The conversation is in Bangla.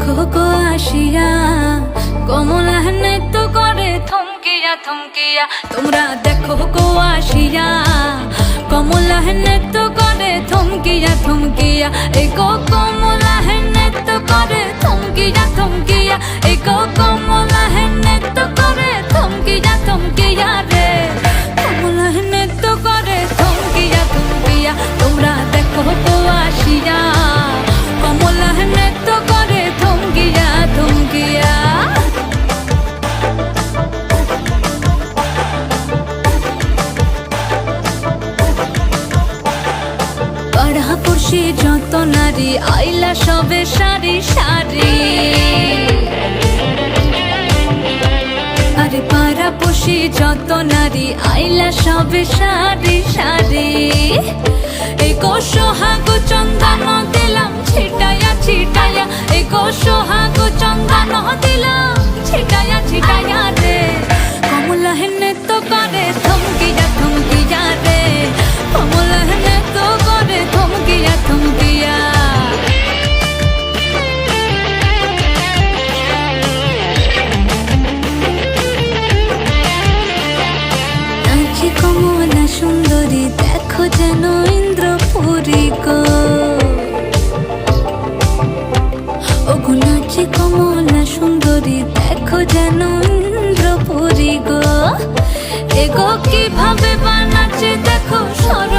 দেখো গো আসিয়া কমলা নৃত্য করে থমকিয়া থমকিয়া। তোমরা দেখো গো আসিয়া কমলা নৃত্য করে থমকিয়া থমকিয়া। এই গো কমলা নৃত্য করে থমকিয়া থমকিয়া। এই গো কমলা নৃত্য করে থমকিয়া থমকিয়া রে। কমলা নৃত্য করে থমকিয়া থমকিয়া। তোমরা দেখো গো আসিয়া কমলা নৃত্য করে থমকিয়া থমকিয়া। পাড়াপড়শি যত নারী আইলা সবে সারি সারি। আরে পাড়াপড়শি যত নারী আইলা সবে সারি সারি। এই গো সোহাগ চন্দন দিলাম ছিটায়া ছিটায়া। এই গো সোহাগ চন্দন দিলাম ছিটায়া ছিটায়া রে। কমলা নৃত্য করে থমকিয়া থমকিয়া রে। কমলা নৃত্য করে থমকিয়া থমকিয়া। নাচে কমলা সুন্দরী দেখো যেন ইন্দ্রপুরী গো। ওগো নাচে কমলা সুন্দরী দেখো যেন ইন্দ্রপুরী গো। এগো কিভাবে বানাচ্ছে দেখো সর